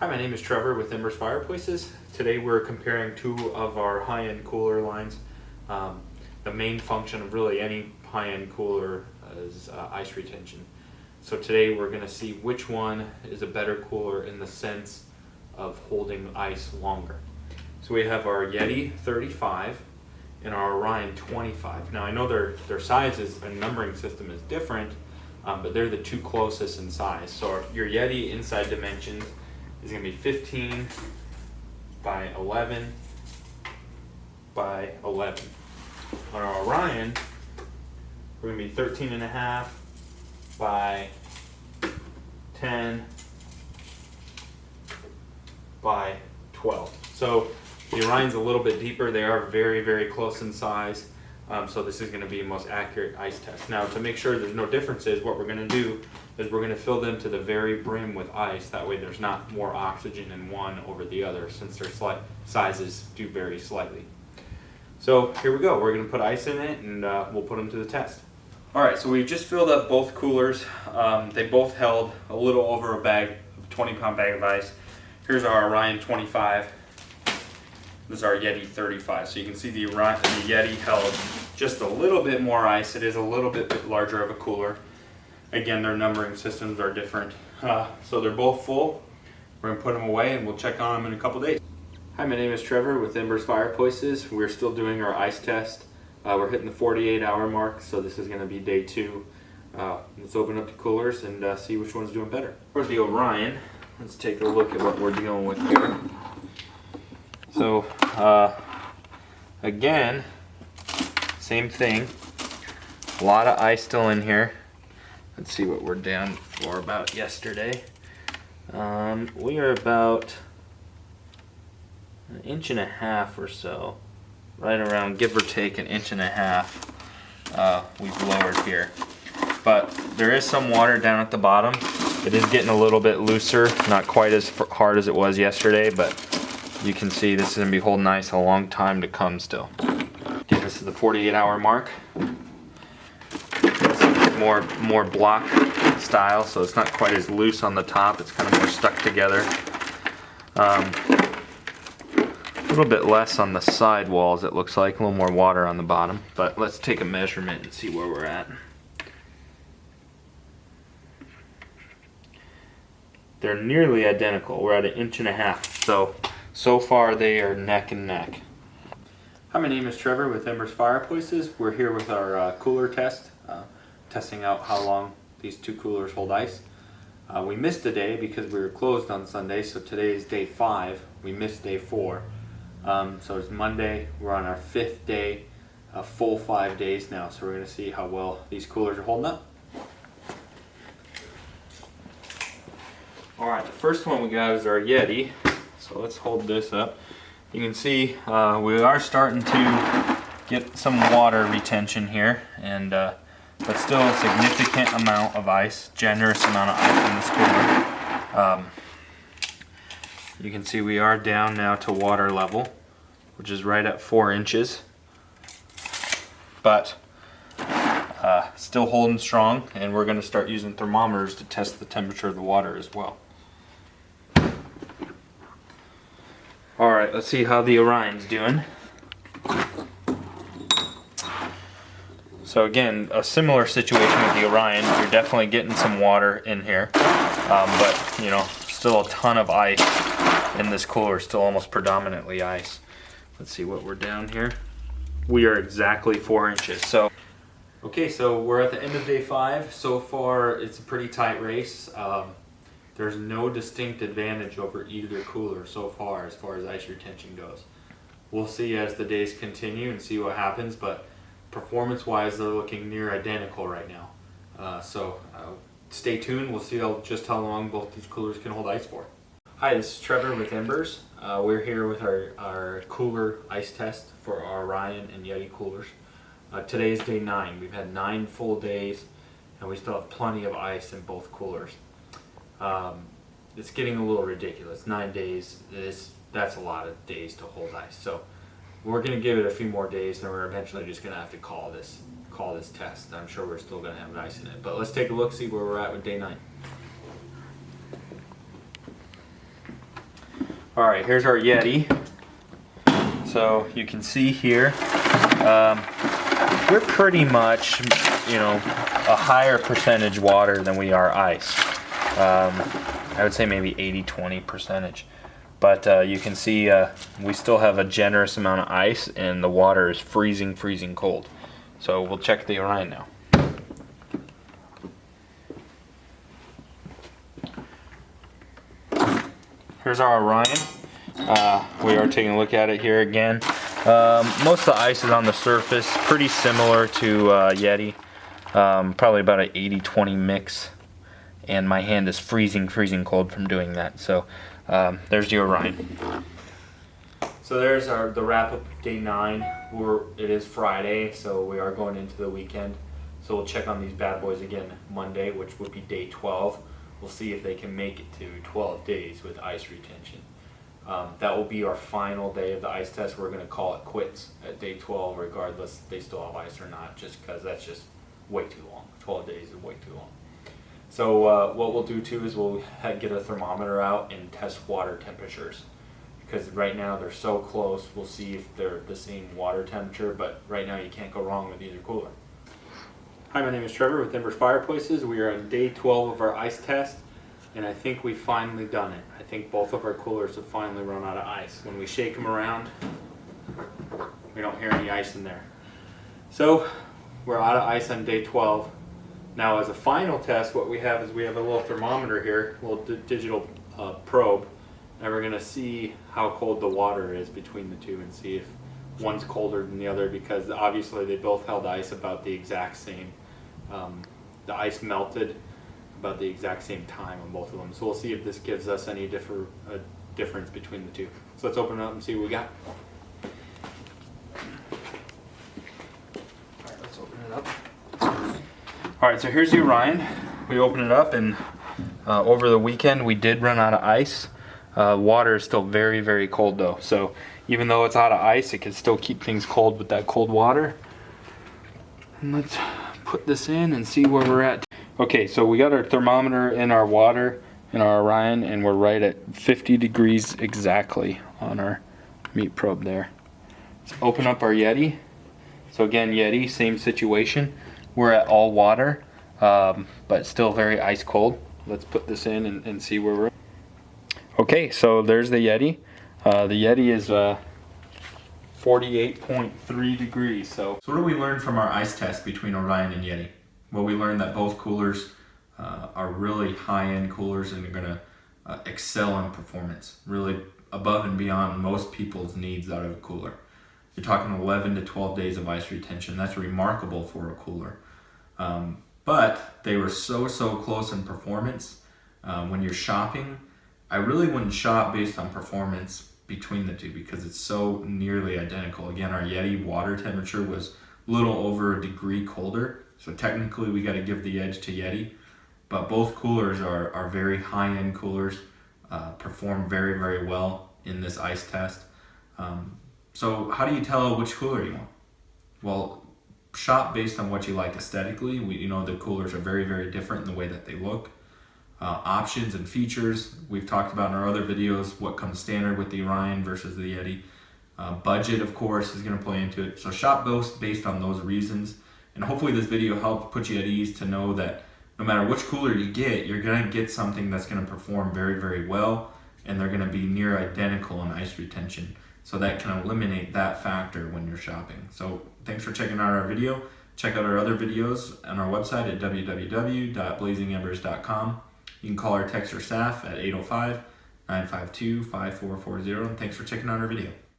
Hi, my name is Trevor with Embers Fireplaces. Today we're comparing two of our high-end cooler lines. The main function of really any high-end cooler is ice retention. So today we're going to see which one is a better cooler in the sense of holding ice longer. So we have our Yeti 35 and our Orion 25. Now I know their sizes and numbering system is different, but they're the two closest in size. So your Yeti inside dimensions is going to be 15 by 11 by 11. On our Orion, we're going to be 13 and a half by 10 by 12. So the Orion's a little bit deeper. They are very, very close in size. So this is going to be the most accurate ice test. Now, to make sure there's no differences, what we're going to do is we're going to fill them to the very brim with ice. That way there's not more oxygen in one over the other, since their sizes do vary slightly. So here we go. We're going to put ice in it, and we'll put them to the test. All right, so we just filled up both coolers. They both held a little over a 20-pound bag of ice. Here's our Orion 25. This is our Yeti 35. So you can see the Yeti held just a little bit more ice. It is a little bit larger of a cooler. Again, their numbering systems are different. So they're both full. We're gonna put them away and we'll check on them in a couple days. Hi, my name is Trevor with Embers Fireplaces. We're still doing our ice test. We're hitting the 48-hour mark, so this is gonna be day 2. Let's open up the coolers and see which one's doing better. For the Orion, let's take a look at what we're dealing with here. So, again, same thing. A lot of ice still in here. Let's see what we're down for about yesterday. We are about 1.5 inches or so. Right around, give or take, 1.5 inches we've lowered here. But there is some water down at the bottom. It is getting a little bit looser, not quite as hard as it was yesterday, but you can see this is going to be holding ice a long time to come still. Okay, this is the 48-hour mark. It's more block style, so it's not quite as loose on the top. It's kind of more stuck together. A little bit less on the side walls, it looks like. A little more water on the bottom. But let's take a measurement and see where we're at. They're nearly identical. We're at 1.5 inches. So far they are neck and neck. Hi, my name is Trevor with Embers Fireplaces. We're here with our cooler test, testing out how long these two coolers hold ice. We missed a day because we were closed on Sunday, so today is day 5. We missed day 4. So it's Monday. We're on our 5th day, a full 5 days now. So we're going to see how well these coolers are holding up. Alright, the first one we got is our Yeti. So let's hold this up. You can see we are starting to get some water retention here, and but still a significant amount of ice, generous amount of ice in this cooler. You can see we are down now to water level, which is right at 4 inches, but still holding strong, and we're going to start using thermometers to test the temperature of the water as well. Alright, let's see how the Orion's doing. So again, a similar situation with the Orion. You're definitely getting some water in here, but you know, still a ton of ice in this cooler, still almost predominantly ice. Let's see what we're down here. We are exactly 4 inches. So, okay, so we're at the end of day 5. So far, it's a pretty tight race. There's no distinct advantage over either cooler so far as ice retention goes. We'll see as the days continue and see what happens, but performance-wise, they're looking near identical right now. So stay tuned. We'll see just how long both these coolers can hold ice for. Hi, this is Trevor with Embers. We're here with our cooler ice test for our Orion and Yeti coolers. Today is day 9. We've had 9 full days, and we still have plenty of ice in both coolers. It's getting a little ridiculous. 9 days, that's a lot of days to hold ice. So we're going to give it a few more days, and we're eventually just going to have to call this test. I'm sure we're still going to have ice in it. But let's take a look, see where we're at with day 9. All right, here's our Yeti. So you can see here, we're pretty much, a higher percentage water than we are ice. I would say maybe 80-20 percentage. But you can see we still have a generous amount of ice, and the water is freezing cold. So we'll check the Orion now. Here's our Orion. We are taking a look at it here again. Most of the ice is on the surface, pretty similar to Yeti. Probably about an 80-20 mix. And my hand is freezing cold from doing that. So there's the Orion. So there's the wrap up of day 9. It is Friday, so we are going into the weekend. So we'll check on these bad boys again Monday, which would be day 12. We'll see if they can make it to 12 days with ice retention. That will be our final day of the ice test. We're going to call it quits at day 12, regardless if they still have ice or not, just because that's just way too long. 12 days is way too long. So what we'll do too is we'll get a thermometer out and test water temperatures, because right now they're so close. We'll see if they're the same water temperature, but right now you can't go wrong with either cooler. Hi, my name is Trevor with Embers Fireplaces. We are on day 12 of our ice test, and I think we've finally done it. I think both of our coolers have finally run out of ice. When we shake them around, we don't hear any ice in there. So we're out of ice on day 12. Now, as a final test, what we have is we have a little thermometer here, a little digital probe, and we're going to see how cold the water is between the two and see if one's colder than the other, because obviously they both held ice about the exact same. The ice melted about the exact same time on both of them. So we'll see if this gives us any difference between the two. So let's open it up and see what we got. All right, let's open it up. All right, so here's the Orion. We open it up, and over the weekend we did run out of ice. Water is still very cold though. So even though it's out of ice, it can still keep things cold with that cold water. And let's put this in and see where we're at. Okay, so we got our thermometer in our water in our Orion, and we're right at 50 degrees exactly on our meat probe there. Let's open up our Yeti. So again, Yeti, same situation. We're at all water, but still very ice cold. Let's put this in and see where we're at. Okay, so there's the Yeti. The Yeti is 48.3 degrees. So what do we learn from our ice test between Orion and Yeti? Well, we learned that both coolers are really high-end coolers, and they're going to excel in performance, really above and beyond most people's needs out of a cooler. You're talking 11 to 12 days of ice retention. That's remarkable for a cooler. But they were so close in performance. When you're shopping, I really wouldn't shop based on performance between the two, because it's so nearly identical. Again, our Yeti water temperature was a little over a degree colder, so technically we got to give the edge to Yeti. But both coolers are very high-end coolers, perform very well in this ice test. So how do you tell which cooler you want? Well, shop based on what you like aesthetically. The coolers are very different in the way that they look. Options and features, we've talked about in our other videos, what comes standard with the Orion versus the Yeti. Budget, of course, is going to play into it. So shop both based on those reasons. And hopefully this video helped put you at ease to know that no matter which cooler you get, you're going to get something that's going to perform very well, and they're going to be near identical in ice retention. So that can eliminate that factor when you're shopping. So thanks for checking out our video. Check out our other videos on our website at www.blazingembers.com. You can call our text or staff at 805-952-5440. And thanks for checking out our video.